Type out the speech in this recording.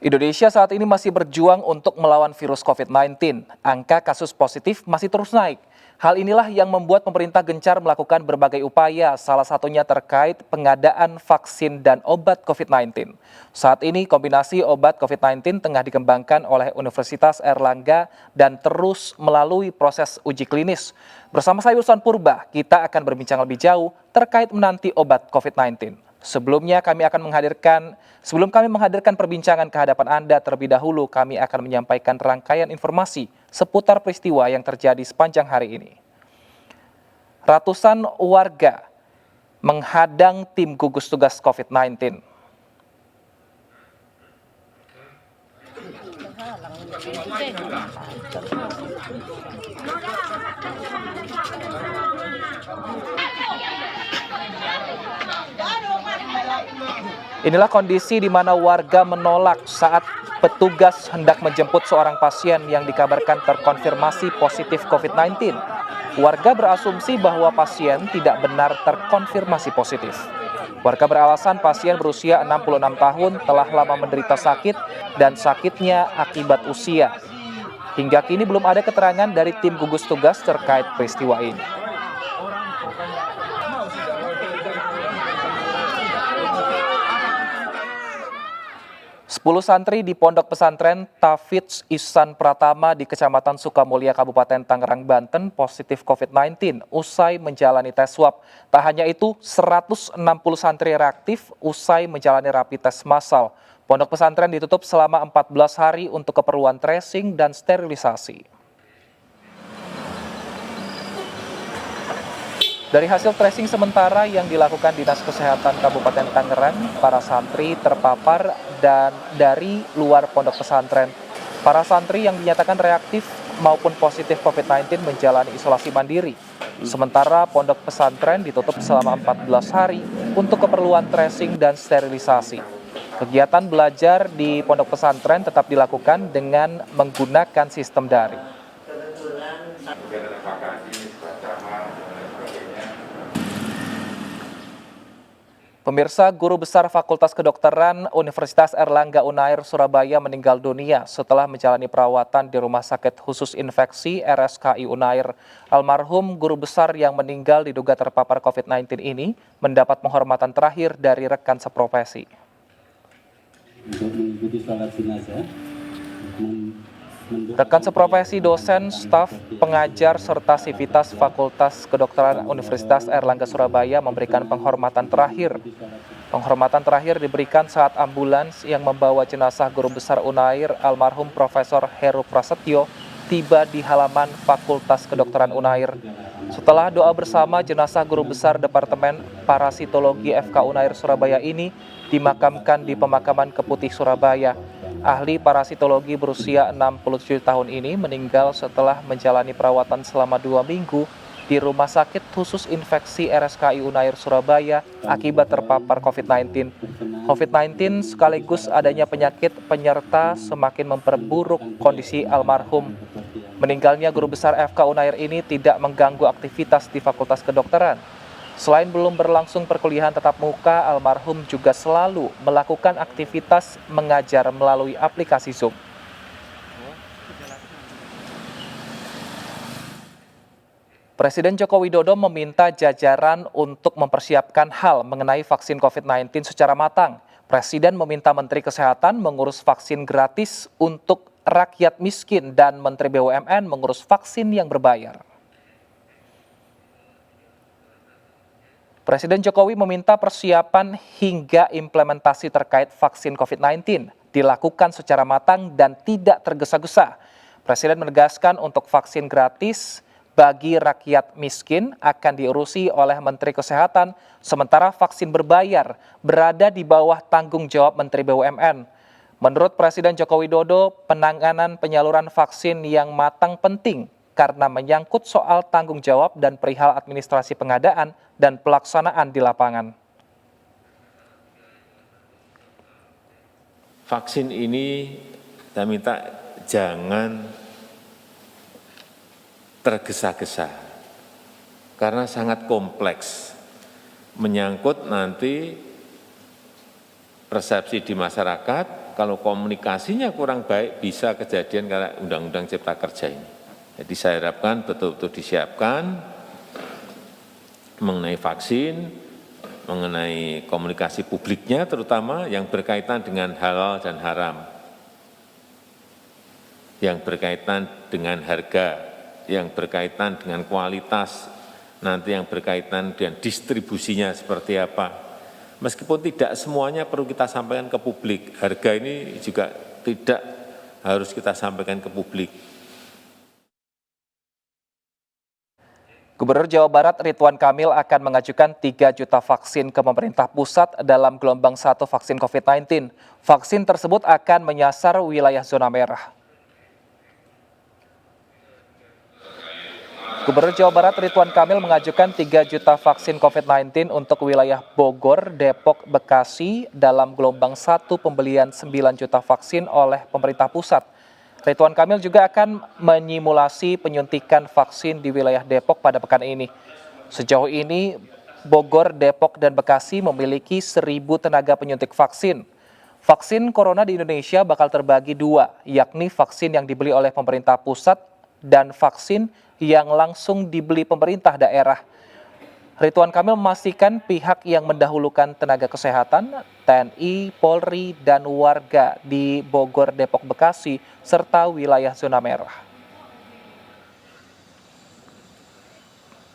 Indonesia saat ini masih berjuang untuk melawan virus COVID-19. Angka kasus positif masih terus naik. Hal inilah yang membuat pemerintah gencar melakukan berbagai upaya, salah satunya terkait pengadaan vaksin dan obat COVID-19. Saat ini kombinasi obat COVID-19 tengah dikembangkan oleh Universitas Airlangga dan terus melalui proses uji klinis. Bersama saya Wilson Purba, kita akan berbincang lebih jauh terkait menanti obat COVID-19. Sebelum kami menghadirkan perbincangan ke hadapan Anda terlebih dahulu, kami akan menyampaikan rangkaian informasi seputar peristiwa yang terjadi sepanjang hari ini. Ratusan warga menghadang tim gugus tugas COVID-19. Inilah kondisi di mana warga menolak saat petugas hendak menjemput seorang pasien yang dikabarkan terkonfirmasi positif COVID-19. Warga berasumsi bahwa pasien tidak benar terkonfirmasi positif. Warga beralasan pasien berusia 66 tahun telah lama menderita sakit dan sakitnya akibat usia. Hingga kini belum ada keterangan dari tim gugus tugas terkait peristiwa ini. 10 santri di Pondok Pesantren Tafidz Ihsan Pratama di Kecamatan Sukamulya, Kabupaten Tangerang, Banten positif COVID-19 usai menjalani tes swab. Tak hanya itu, 160 santri reaktif usai menjalani rapid test massal. Pondok pesantren ditutup selama 14 hari untuk keperluan tracing dan sterilisasi. Dari hasil tracing sementara yang dilakukan Dinas Kesehatan Kabupaten Tangerang, para santri terpapar dan dari luar pondok pesantren. Para santri yang dinyatakan reaktif maupun positif COVID-19 menjalani isolasi mandiri. Sementara pondok pesantren ditutup selama 14 hari untuk keperluan tracing dan sterilisasi. Kegiatan belajar di pondok pesantren tetap dilakukan dengan menggunakan sistem daring. Pemirsa, Guru Besar Fakultas Kedokteran Universitas Airlangga Unair Surabaya meninggal dunia setelah menjalani perawatan di Rumah Sakit Khusus Infeksi RSKI Unair. Almarhum Guru Besar yang meninggal diduga terpapar COVID-19 ini mendapat penghormatan terakhir dari rekan seprofesi. Untuk mengikuti salat jenazah, rekan seprofesi, dosen, staf, pengajar, serta sivitas Fakultas Kedokteran Universitas Airlangga Surabaya memberikan penghormatan terakhir. Penghormatan terakhir diberikan saat ambulans yang membawa jenazah Guru Besar Unair almarhum Profesor Heru Prasetyo tiba di halaman Fakultas Kedokteran Unair. Setelah doa bersama, jenazah Guru Besar Departemen Parasitologi FK Unair Surabaya ini dimakamkan di Pemakaman Keputih Surabaya. Ahli parasitologi berusia 67 tahun ini meninggal setelah menjalani perawatan selama 2 minggu di Rumah Sakit Khusus Infeksi RSKI Unair Surabaya akibat terpapar COVID-19. COVID-19 sekaligus adanya penyakit penyerta semakin memperburuk kondisi almarhum. Meninggalnya Guru Besar FK Unair ini tidak mengganggu aktivitas di Fakultas Kedokteran. Selain belum berlangsung perkuliahan tatap muka, almarhum juga selalu melakukan aktivitas mengajar melalui aplikasi Zoom. Presiden Joko Widodo meminta jajaran untuk mempersiapkan hal mengenai vaksin COVID-19 secara matang. Presiden meminta Menteri Kesehatan mengurus vaksin gratis untuk rakyat miskin dan Menteri BUMN mengurus vaksin yang berbayar. Presiden Jokowi meminta persiapan hingga implementasi terkait vaksin COVID-19 dilakukan secara matang dan tidak tergesa-gesa. Presiden menegaskan untuk vaksin gratis bagi rakyat miskin akan diurusi oleh Menteri Kesehatan, sementara vaksin berbayar berada di bawah tanggung jawab Menteri BUMN. Menurut Presiden Joko Widodo, penanganan penyaluran vaksin yang matang penting karena menyangkut soal tanggung jawab dan perihal administrasi pengadaan dan pelaksanaan di lapangan. Vaksin ini saya minta jangan tergesa-gesa, karena sangat kompleks, menyangkut nanti persepsi di masyarakat, kalau komunikasinya kurang baik bisa kejadian karena Undang-Undang Cipta Kerja ini. Jadi saya harapkan betul-betul disiapkan mengenai vaksin, mengenai komunikasi publiknya terutama yang berkaitan dengan halal dan haram, yang berkaitan dengan harga, yang berkaitan dengan kualitas, nanti yang berkaitan dengan distribusinya seperti apa. Meskipun tidak semuanya perlu kita sampaikan ke publik, harga ini juga tidak harus kita sampaikan ke publik. Gubernur Jawa Barat Ridwan Kamil akan mengajukan 3 juta vaksin ke pemerintah pusat dalam gelombang 1 vaksin COVID-19. Vaksin tersebut akan menyasar wilayah zona merah. Gubernur Jawa Barat Ridwan Kamil mengajukan 3 juta vaksin COVID-19 untuk wilayah Bogor, Depok, Bekasi dalam gelombang 1 pembelian 9 juta vaksin oleh pemerintah pusat. Ridwan Kamil juga akan menyimulasi penyuntikan vaksin di wilayah Depok pada pekan ini. Sejauh ini, Bogor, Depok, dan Bekasi memiliki 1.000 tenaga penyuntik vaksin. Vaksin corona di Indonesia bakal terbagi 2, yakni vaksin yang dibeli oleh pemerintah pusat dan vaksin yang langsung dibeli pemerintah daerah. Ridwan Kamil memastikan pihak yang mendahulukan tenaga kesehatan, TNI, Polri, dan warga di Bogor, Depok, Bekasi, serta wilayah zona merah.